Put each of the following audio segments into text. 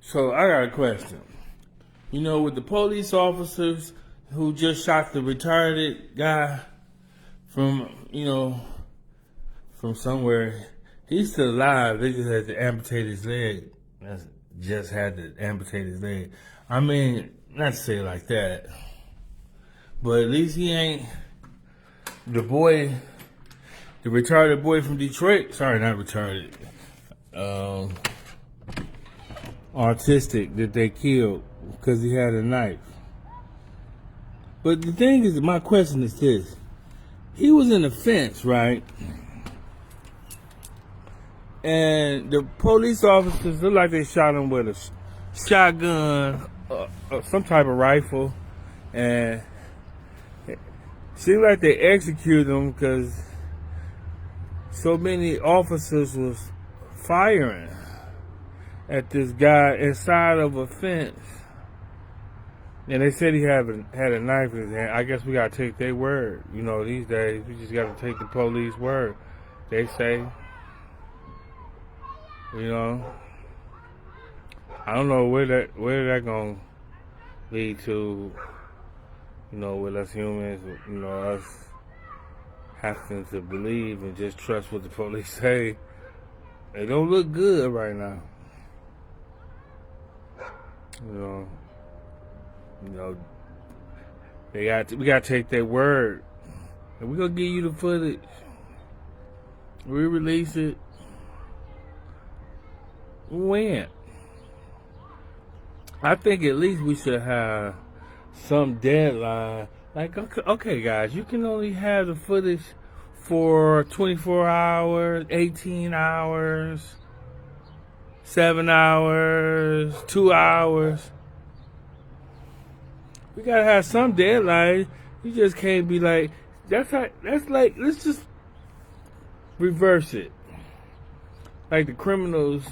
So I got a question. You know, with the police officers who just shot the retarded guy from, from somewhere, he's still alive. They just had to amputate his leg. Just had to amputate his leg. I mean, not to say it like that, but at least he ain't the boy, the retarded boy from Detroit. Sorry, not retarded. Autistic that they killed because he had a knife. But the thing is, my question is this. He was in a fence, right? And the police officers look like they shot him with a shotgun, some type of rifle. And it seemed like they executed him because so many officers was firing at this guy inside of a fence. And they said he had a knife in his hand. I guess we gotta take their word. You know, these days we just gotta take the police word. They say, you know, I don't know where that gonna lead to. You know, with us humans, you know, us having to believe and just trust what the police say. They don't look good right now. You know, we gotta take their word, and we're gonna give you the footage. We release it when. I think at least we should have some deadline. Like, okay, guys, you can only have the footage for 24 hours, 18 hours, 7 hours, 2 hours. We gotta have some deadline. You just can't be like, that's like, let's just reverse it. Like the criminals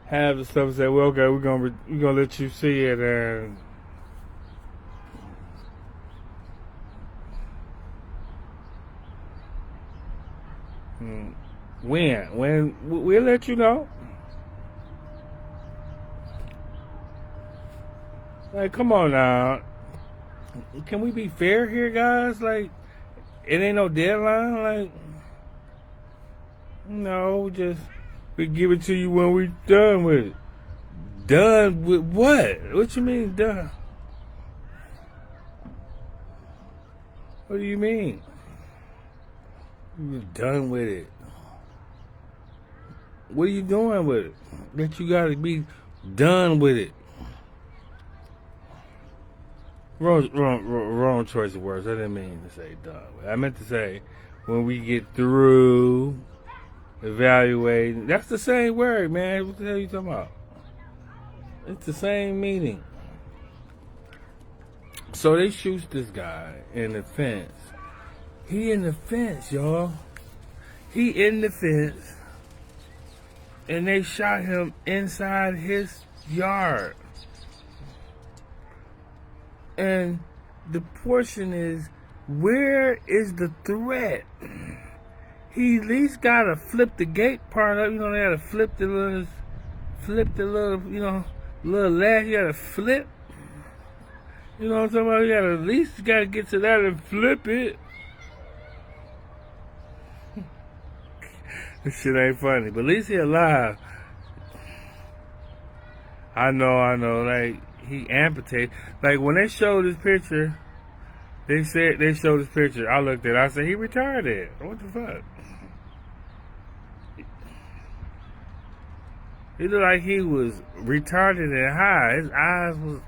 have the stuff and say, well, okay, we're gonna let you see it, and when we'll let you know. Like, come on now. Can we be fair here, guys? Like, it ain't no deadline. Like, no, we give it to you when we done with it. Done with what? What you mean done? What do you mean? You're done with it. What are you doing with it? That you gotta be done with it. Wrong choice of words. I didn't mean to say done. I meant to say when we get through evaluating. That's the same word, man. What the hell are you talking about? It's the same meaning. So they shoot this guy in the fence. He in the fence, y'all. He in the fence. And they shot him inside his yard. And the portion is, where is the threat? He at least gotta flip the gate part up. You know, they gotta flip the little, little latch. You gotta flip. You know what I'm talking about? You gotta at least gotta get to that and flip it. This shit ain't funny, but at least he alive. I know. Like, he amputated. Like, when they showed this picture, they said they showed this picture. I looked at it. I said, he retarded. What the fuck? He looked like he was retarded and high. His eyes was...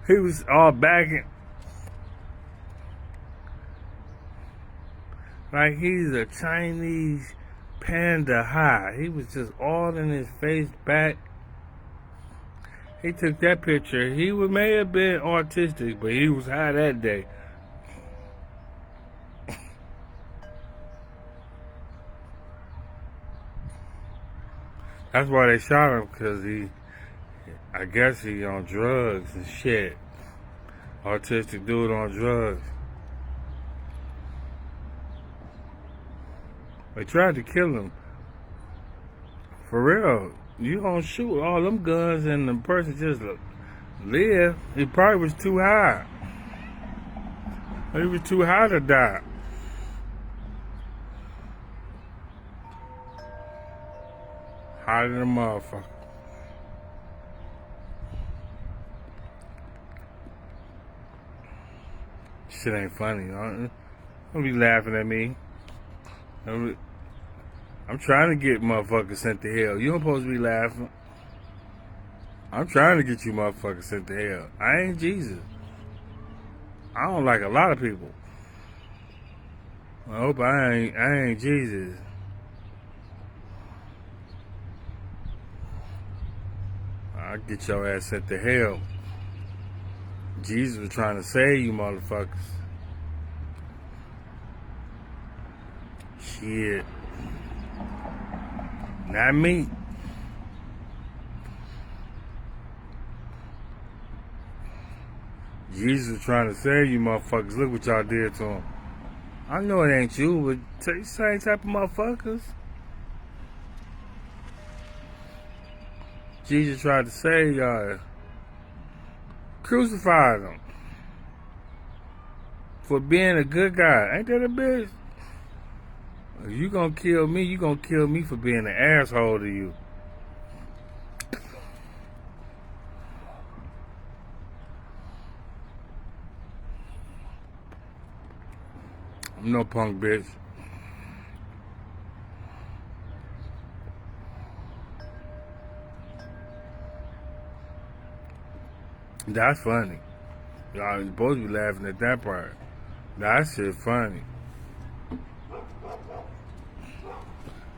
he was all back. Like he's a Chinese panda high. He was just all in his face, back. He took that picture. He may have been autistic, but he was high that day. That's why they shot him, because I guess he on drugs and shit. Autistic dude on drugs. They tried to kill him. For real. You gonna shoot all them guns and the person just live. It probably was too high. It was too high to die. Hotter than a motherfucker. Shit ain't funny. Don't be laughing at me. I'm trying to get motherfuckers sent to hell. You don't supposed to be laughing. I'm trying to get you motherfuckers sent to hell. I ain't Jesus. I don't like a lot of people. I hope I ain't Jesus. I'll get your ass sent to hell. Jesus was trying to save you motherfuckers. Shit. Not me. Jesus was trying to save you motherfuckers. Look what y'all did to him. I know it ain't you, but same type of motherfuckers. Jesus tried to save y'all. Crucified him. For being a good guy. Ain't that a bitch? If you gonna kill me, you gonna kill me for being an asshole to you. I'm no punk bitch. That's funny. Y'all supposed to be laughing at that part. That shit funny.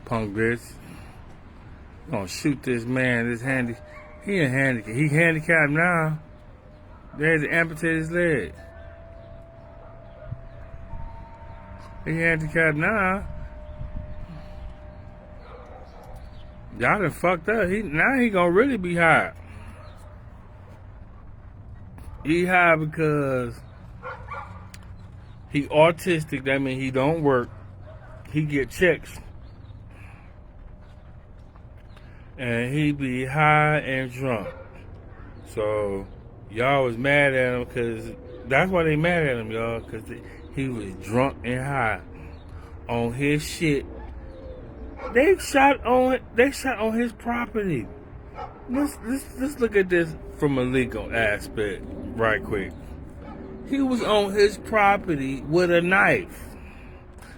Punk bitch. You gonna shoot this man, he handicapped now. They had to amputate his leg. He handicapped now. Y'all done fucked up. Now he gonna really be high. He high because he autistic. That means he don't work. He get checks. And he be high and drunk. So y'all was mad at him because that's why they mad at him, y'all, because he was drunk and high on his shit. They shot on his property. Let's look at this from a legal aspect right quick. He was on his property with a knife.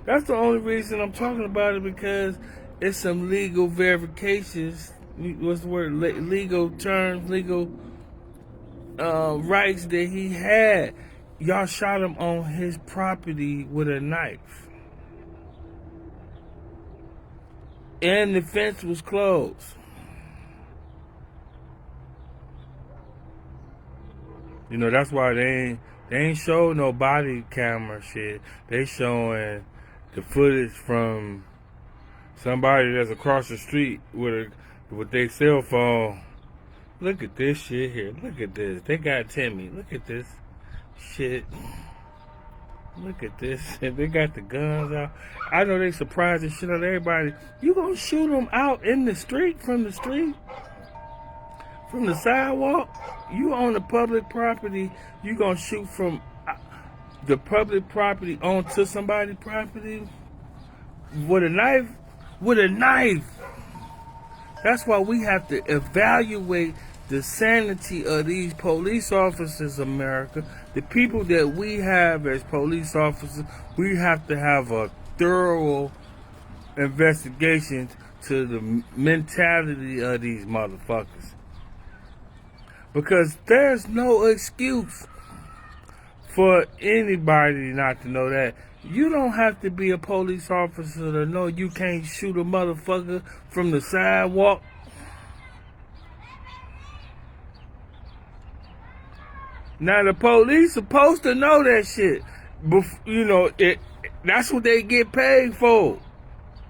That's the only reason I'm talking about it, because it's some legal verifications. What's the word? Legal terms, legal rights that he had. Y'all shot him on his property with a knife. And the fence was closed. You know, that's why they ain't show no body camera shit. They showing the footage from somebody that's across the street with their cell phone. Look at this shit here. Look at this. They got Timmy. Look at this shit. Look at this. They got the guns out. I know they surprised the shit out of everybody. You gonna shoot them out in the street, from the street? From the sidewalk? You on the public property, you gonna shoot from the public property onto somebody's property? With a knife? With a knife! That's why we have to evaluate the sanity of these police officers, America. The people that we have as police officers, we have to have a thorough investigation to the mentality of these motherfuckers. Because there's no excuse for anybody not to know that. You don't have to be a police officer to know you can't shoot a motherfucker from the sidewalk. Now the police supposed to know that shit. You know, that's what they get paid for.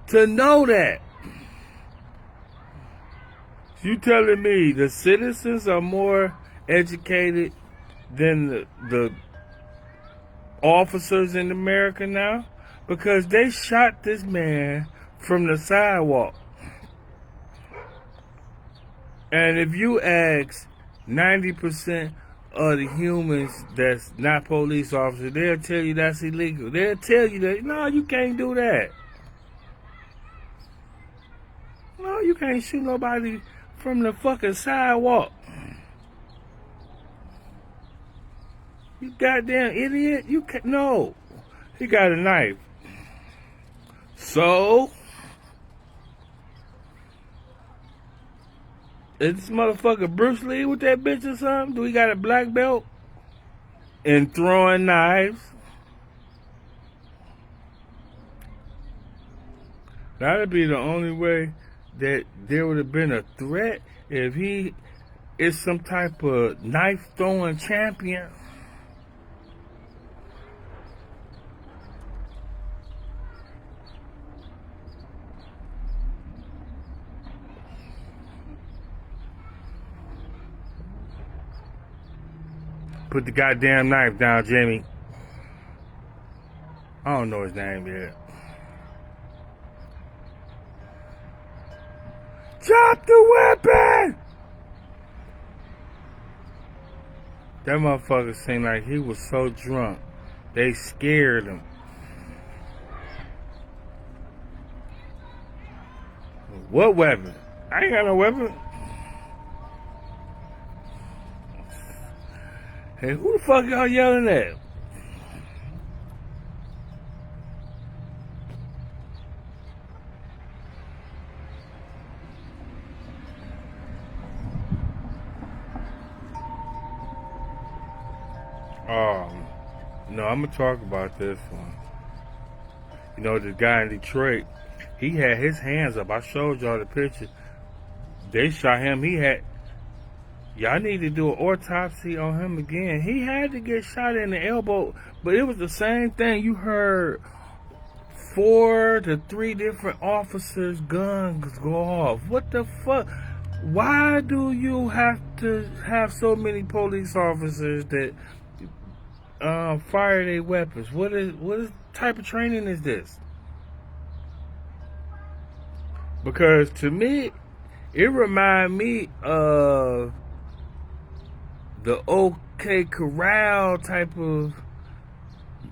To know that. You telling me the citizens are more educated than the officers in America now? Because they shot this man from the sidewalk. And if you ask 90% of the humans that's not police officers, they'll tell you that's illegal. They'll tell you that, no, you can't do that. No, you can't shoot nobody from the fucking sidewalk. You goddamn idiot. You can't. No. He got a knife. So, is this motherfucker Bruce Lee with that bitch or something? Do he got a black belt? In throwing knives? That'd be the only way that there would have been a threat if he is some type of knife throwing champion. Put the goddamn knife down, Jamie. I don't know his name yet. Drop the weapon! That motherfucker seemed like he was so drunk. They scared him. What weapon? I ain't got no weapon. Hey, who the fuck y'all yelling at? No, I'm gonna talk about this one. You know, the guy in Detroit, he had his hands up. I showed y'all the picture. They shot him. Y'all need to do an autopsy on him again. He had to get shot in the elbow, but it was the same thing. You heard 4 to 3 different officers' guns go off. What the fuck? Why do you have to have so many police officers that fire their weapons? What type of training is this? Because to me, it reminds me of the OK Corral type of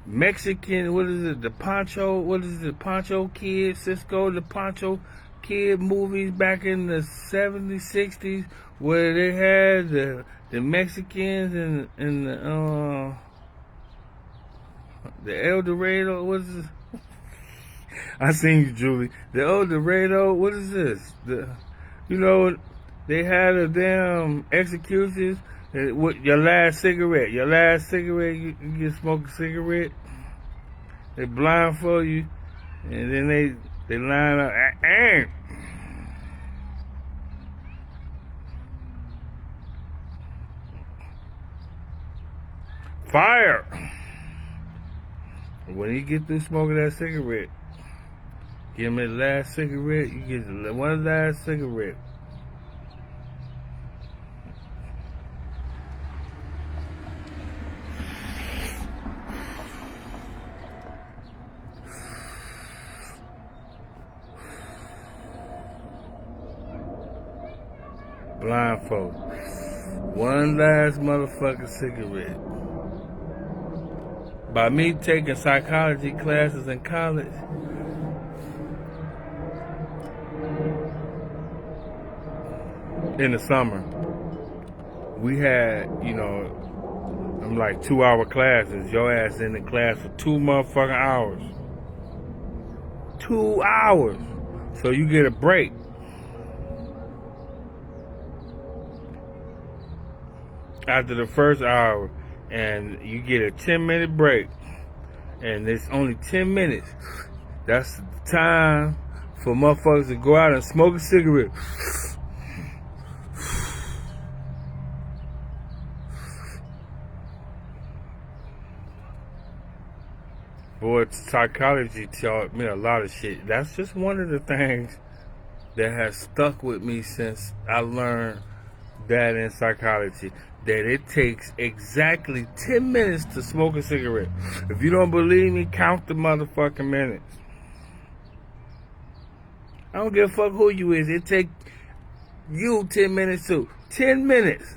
Mexican, what is it, the Pancho Kid, Cisco the Pancho Kid movies back in the 70s, 60s, where they had the Mexicans and the El Dorado, what is this? I seen you, Julie. The El Dorado, what is this? They had a damn executions. With your last cigarette, you get smoke a cigarette. They blindfold you, and then they line up. Fire! When you get through smoking that cigarette, give me the last cigarette. You get one last cigarette. Blindfold. One last motherfucking cigarette. By me taking psychology classes in college, in the summer, we had, I'm like 2-hour classes. Your ass in the class for 2 motherfucking hours. 2 hours. So you get a break. After the first hour, and you get a 10-minute break, and it's only 10 minutes. That's the time for motherfuckers to go out and smoke a cigarette. Boy, psychology taught me a lot of shit. That's just one of the things that has stuck with me since I learned that in psychology. That it takes exactly 10 minutes to smoke a cigarette. If you don't believe me, count the motherfucking minutes. I don't give a fuck who you is. It take You 10 minutes too. 10 minutes.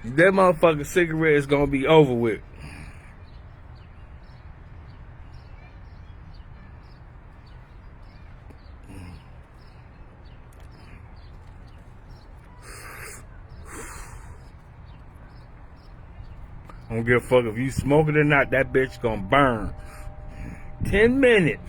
That motherfucking cigarette is gonna be over with. I don't give a fuck if you smoke it or not, that bitch gonna burn. 10 minutes.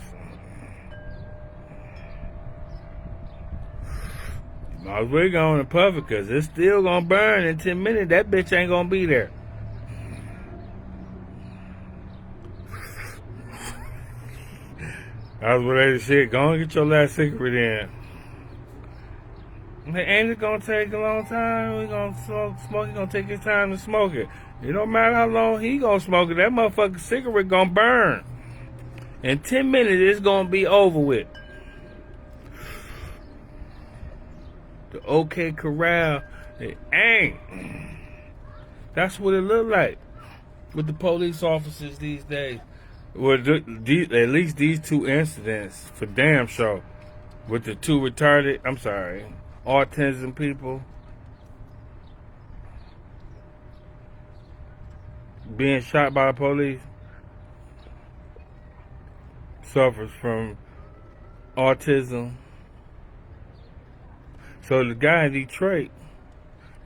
Might as well go on and puff it, cause it's still gonna burn in 10 minutes. That bitch ain't gonna be there. I was ready to shit. Go and get your last cigarette in. Ain't it gonna take a long time? We gonna smoke. He gonna take his time to smoke it. It don't matter how long he gonna smoke it. That motherfucking cigarette gonna burn. In 10 minutes, it's gonna be over with. The OK Corral, it ain't. That's what it look like with the police officers these days. Well, at least these two incidents, for damn sure, with the two autism people being shot by the police, suffers from autism. So the guy in Detroit,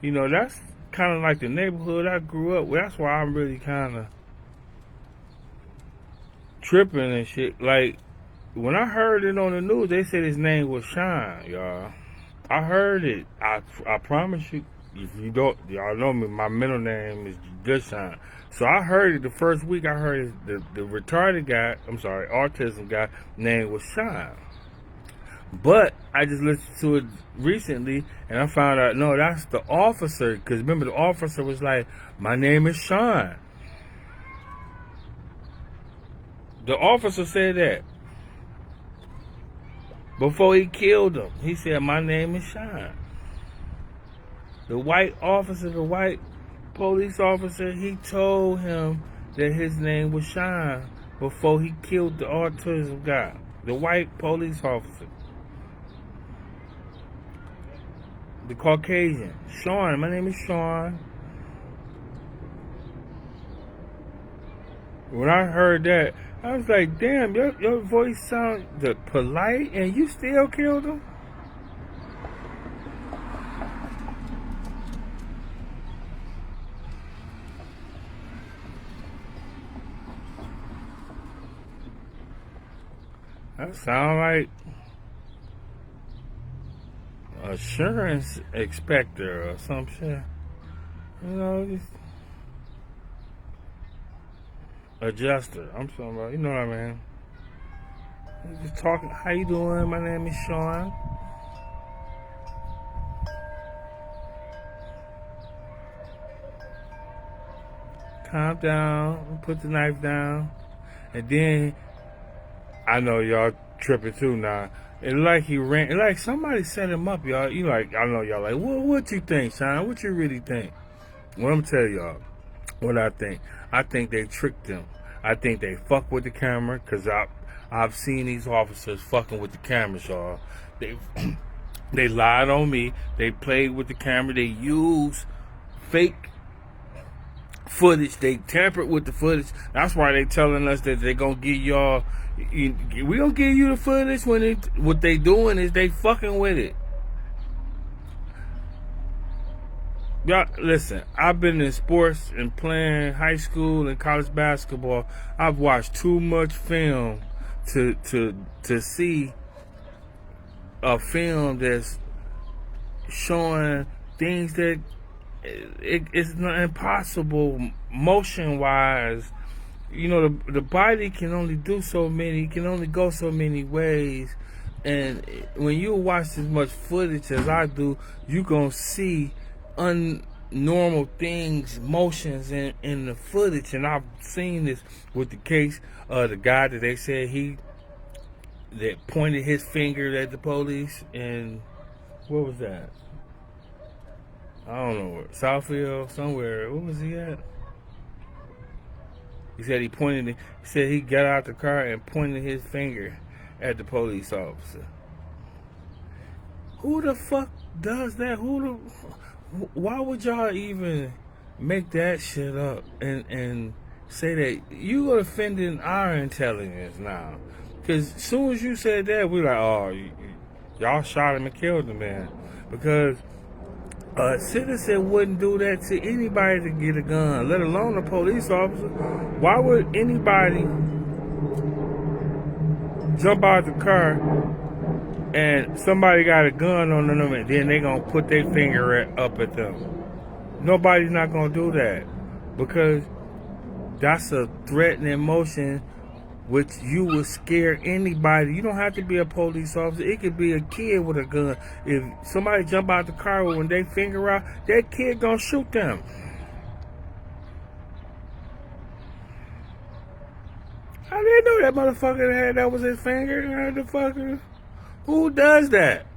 that's kind of like the neighborhood I grew up with. That's why I'm really kind of tripping and shit. Like, when I heard it on the news, they said his name was Sean, y'all. I heard it. I promise you, if you don't, y'all know me, my middle name is Deshaun. So I heard it the first week. I heard the retarded guy, autism guy, name was Sean. But I just listened to it recently, and I found out, no, that's the officer. Because remember, the officer was like, my name is Sean. The officer said that. Before he killed him, he said, my name is Sean. The white police officer, he told him that his name was Sean before he killed the autism guy. The white police officer. The Caucasian. Sean, my name is Sean. When I heard that, I was like, damn, your voice sounds polite and you still killed him? That sound like assurance inspector or some shit. Just adjuster. I'm talking about, you know what I mean? Just talking, how you doing? My name is Sean. Calm down, put the knife down. And then, I know y'all tripping too now. It's like he ran, like somebody set him up, y'all. I know y'all like, what you think, Sean? What you really think? Well, I'm tell y'all what I think. I think they tricked him. I think they fuck with the camera, because I've seen these officers fucking with the cameras, y'all. They lied on me. They played with the camera. They used fake footage. They tampered with the footage. That's why they telling us that they gonna give y'all. We gonna give you the footage when what they doing is they fucking with it. Y'all, listen, I've been in sports and playing high school and college basketball. I've watched too much film to see a film that's showing things that it's not impossible motion wise. The body can only do so many, can only go so many ways. And when you watch as much footage as I do, you gonna see unnormal things, motions in the footage. And I've seen this with the case of the guy that they said that pointed his finger at the police. And where was that? I don't know, Southfield, somewhere. Where was he at? He said he said he got out the car and pointed his finger at the police officer. Who the fuck does that? Why would y'all even make that shit up and say that you are offending our intelligence now? Because as soon as you said that, we like, oh, y'all shot him and killed the man. Because a citizen wouldn't do that to anybody to get a gun, let alone a police officer. Why would anybody jump out the car and somebody got a gun on them and then they gonna put their finger up at them? Nobody's not gonna do that because that's a threatening motion which you would scare anybody. You don't have to be a police officer. It could be a kid with a gun. If somebody jump out the car when they finger out, that kid gonna shoot them. I didn't know that motherfucker that was his finger. Motherfucker. Who does that?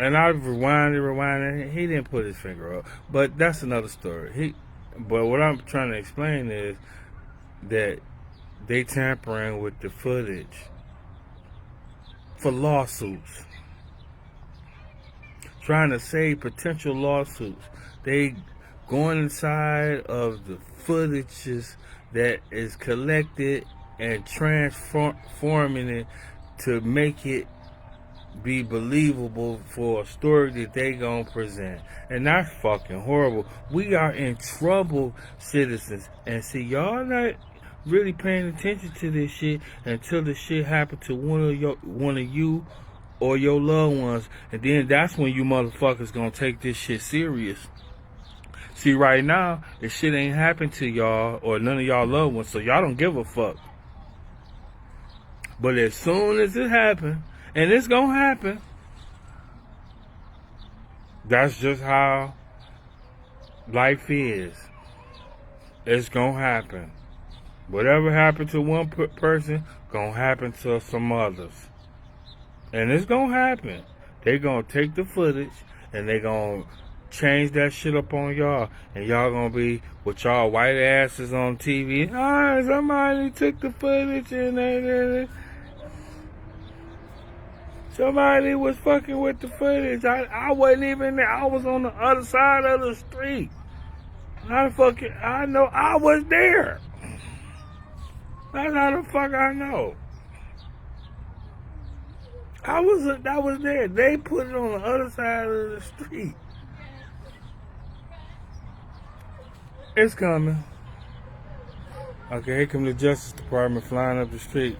And I rewinded. He didn't put his finger up, but that's another story. But what I'm trying to explain is that they tampering with the footage for lawsuits, trying to save potential lawsuits. They going inside of the footages that is collected and transforming it to make it be believable for a story that they gonna present. And that's fucking horrible. We are in trouble, citizens. And see, y'all not really paying attention to this shit until the shit happened to one of you or your loved ones. And then that's when you motherfuckers gonna take this shit serious. See, right now, this shit ain't happened to y'all or none of y'all loved ones, so y'all don't give a fuck. But as soon as it happens, and it's gonna happen, that's just how life is. It's gonna happen. Whatever happened to one person, gonna happen to some others. And it's gonna happen. They gonna take the footage and they gonna change that shit up on y'all. And y'all gonna be with y'all white asses on TV. Ah, somebody took the footage and somebody was fucking with the footage. I wasn't even there. I was on the other side of the street. I know I was there. That's how the fuck I know. I was there. They put it on the other side of the street. It's coming. Okay, here come the Justice Department flying up the street.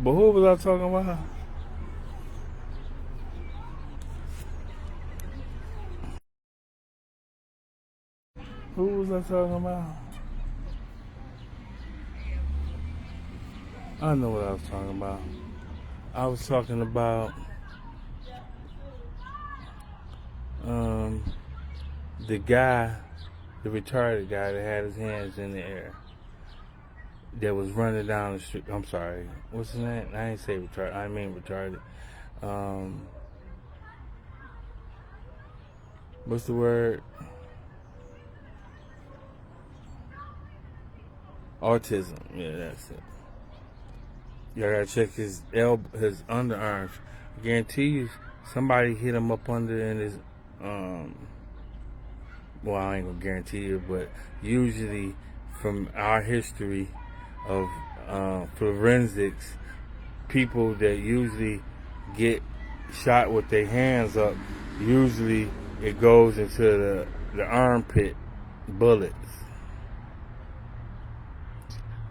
But who was I talking about? Who was I talking about? I know what I was talking about. I was talking about the guy, the retarded guy that had his hands in the air, that was running down the street. I'm sorry, what's his name? I ain't say retarded. I mean retarded. What's the word? Autism. Yeah, that's it. Y'all gotta check his underarms. I guarantee you, somebody hit him up under in his well, I ain't gonna guarantee you, but usually from our history of forensics, people that usually get shot with their hands up, usually it goes into the armpit bullets.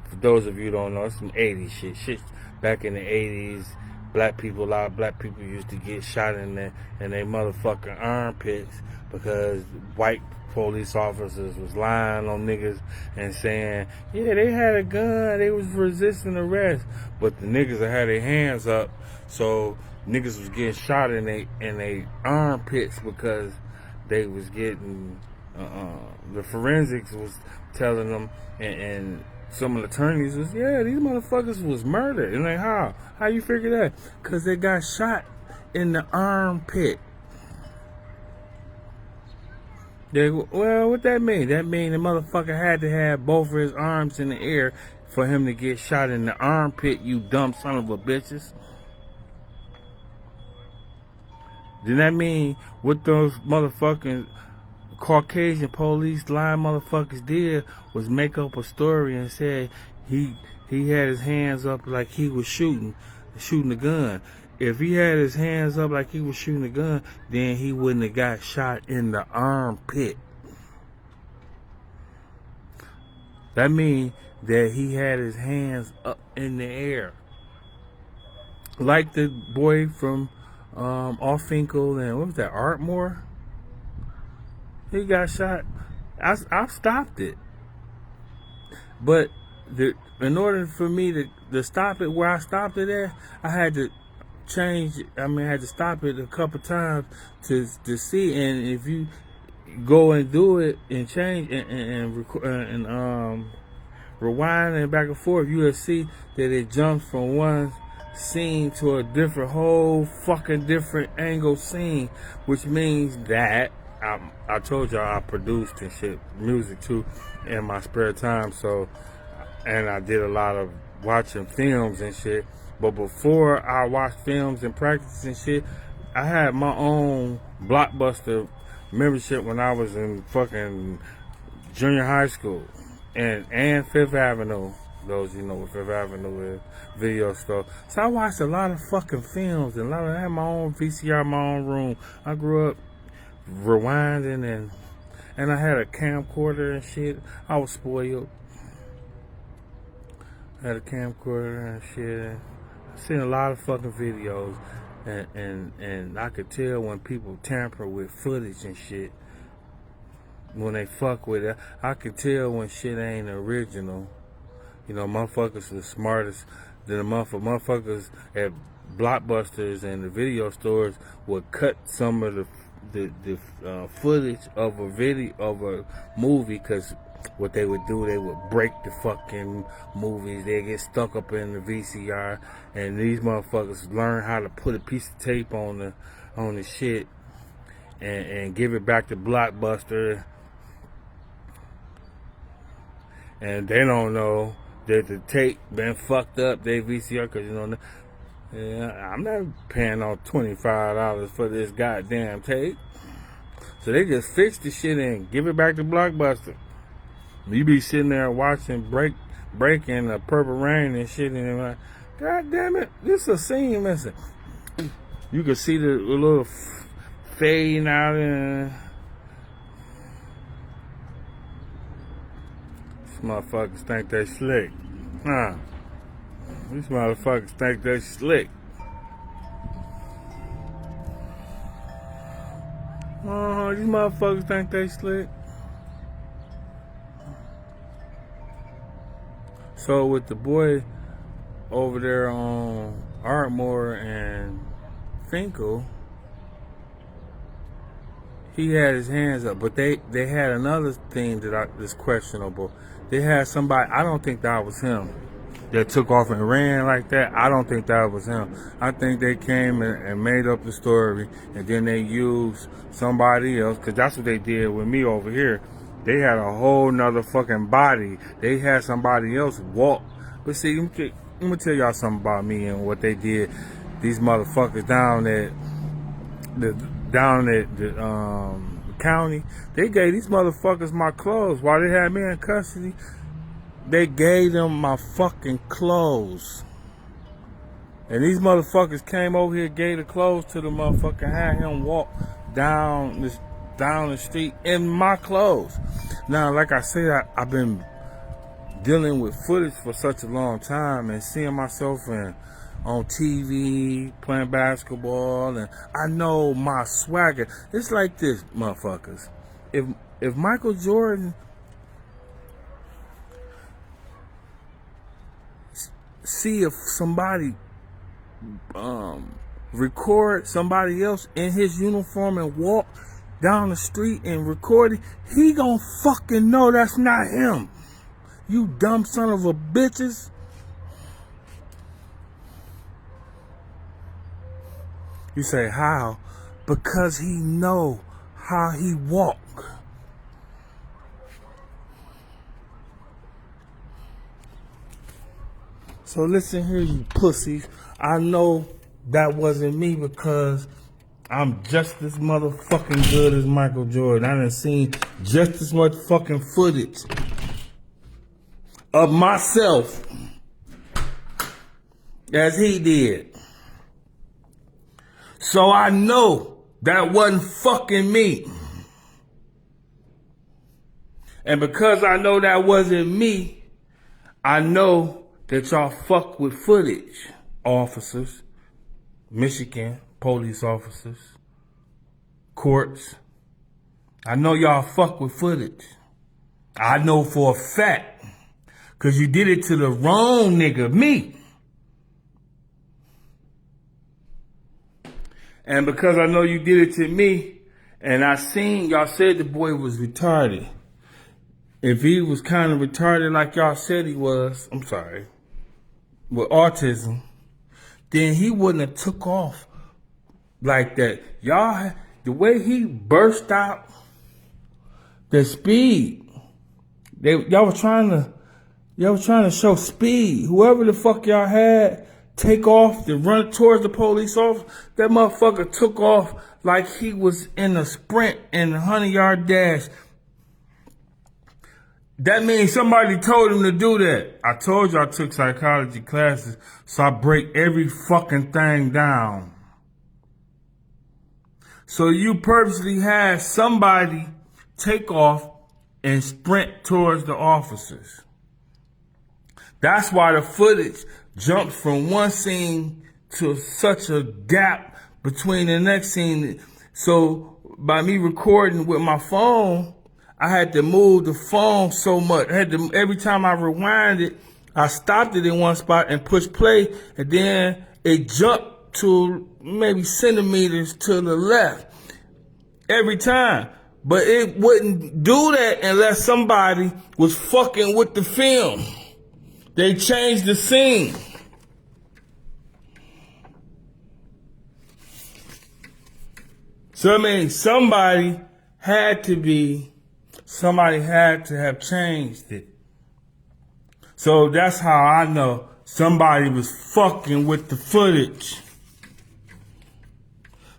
For those of you who don't know, it's some 80s shit. Shit back in the 80s, a lot of black people used to get shot in their motherfucking armpits because white police officers was lying on niggas and saying, yeah, they had a gun, they was resisting arrest, but the niggas that had their hands up, so niggas was getting shot in they armpits because they was getting the forensics was telling them, and some of the attorneys was, yeah, these motherfuckers was murdered. And like, how you figure that? Because they got shot in the armpit. Well, what that mean? That mean the motherfucker had to have both of his arms in the air for him to get shot in the armpit, you dumb son of a bitches. Then that mean what those motherfucking Caucasian police lying motherfuckers did was make up a story and said he had his hands up like he was shooting a gun. If he had his hands up like he was shooting a gun, then he wouldn't have got shot in the armpit. That means that he had his hands up in the air. Like the boy from off Finkel and what was that, Artmore? He got shot. I stopped it. But in order for me to stop it where I stopped it at, I had to change. I had to stop it a couple times to see. And if you go and do it and change and rewind and back and forth, you will see that it jumps from one scene to a whole fucking different angle scene, which means that I told y'all I produced and shit, music too, in my spare time. So, and I did a lot of watching films and shit. But before I watched films and practice and shit, I had my own Blockbuster membership when I was in fucking junior high school, and Fifth Avenue. Those you know what Fifth Avenue is, video store. So I watched a lot of fucking films and I had my own VCR, my own room. I grew up rewinding and I had a camcorder and shit. I was spoiled. I had a camcorder and shit. I seen a lot of fucking videos and I could tell when people tamper with footage and shit. When they fuck with it, I could tell when shit ain't original. You know, motherfuckers are the smartest. The motherfuckers at Blockbusters and the video stores would cut some of the footage of a movie, because what they would do, they would break the fucking movies. They get stuck up in the VCR, and these motherfuckers learn how to put a piece of tape on the shit and give it back to Blockbuster, and they don't know that the tape been fucked up, they VCR, because you know, I'm not paying on $25 for this goddamn tape. So they just fix the shit and give it back to Blockbuster. You be sitting there watching breaking the Purple Rain and shit, and you're like, God damn it, this is a scene missing. You can see the little fading out and these motherfuckers think they slick. Huh. These motherfuckers think they slick. These motherfuckers think they slick. So with the boy over there on Artmore and Finkel, he had his hands up, but they had another thing that's questionable. They had somebody, I don't think that was him, that took off and ran like that. I don't think that was him. I think they came and made up the story, and then they used somebody else, because that's what they did with me over here. They had a whole nother fucking body. They had somebody else walk. But see, let me tell y'all something about me and what they did. These motherfuckers down at the county, they gave these motherfuckers my clothes. While they had me in custody, they gave them my fucking clothes. And these motherfuckers came over here, gave the clothes to the motherfucker, had him walk down the street in my clothes. Now, like I said, I've been dealing with footage for such a long time and seeing myself on TV playing basketball, and I know my swagger. It's like this, motherfuckers. If Michael Jordan see if somebody record somebody else in his uniform and walk down the street and record it, he gon' fucking know that's not him. You dumb son of a bitches. You say how? Because he know how he walk. So listen here, you pussies. I know that wasn't me because I'm just as motherfucking good as Michael Jordan. I done seen just as much fucking footage of myself as he did. So I know that wasn't fucking me. And because I know that wasn't me, I know that y'all fuck with footage, officers, Michigan police officers, courts. I know y'all fuck with footage. I know for a fact, because you did it to the wrong nigga, me. And because I know you did it to me, and I seen y'all said the boy was retarded. If he was kind of retarded like y'all said he was, I'm sorry, with autism, then he wouldn't have took off like that. Y'all, the way he burst out, the speed, y'all was trying to show speed. Whoever the fuck y'all had take off to run towards the police officer, that motherfucker took off like he was in a sprint in a 100-yard dash. That means somebody told him to do that. I told you I took psychology classes, so I break every fucking thing down. So you purposely had somebody take off and sprint towards the officers. That's why the footage jumps from one scene to such a gap between the next scene. So by me recording with my phone, I had to move the phone so much. Every time I rewind it, I stopped it in one spot and pushed play, and then it jumped to maybe centimeters to the left every time. But it wouldn't do that unless somebody was fucking with the film. They changed the scene. So I mean, somebody had to have changed it. So that's how I know somebody was fucking with the footage.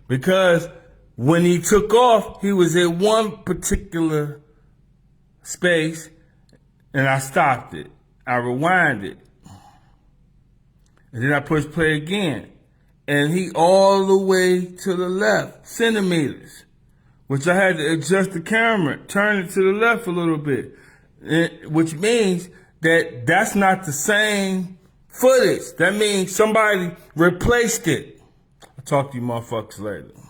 Because when he took off, he was in one particular space, and I stopped it. I rewind it. And then I push play again. And he all the way to the left, centimeters. Which I had to adjust the camera, turn it to the left a little bit. Which means that that's not the same footage. That means somebody replaced it. I'll talk to you motherfuckers later.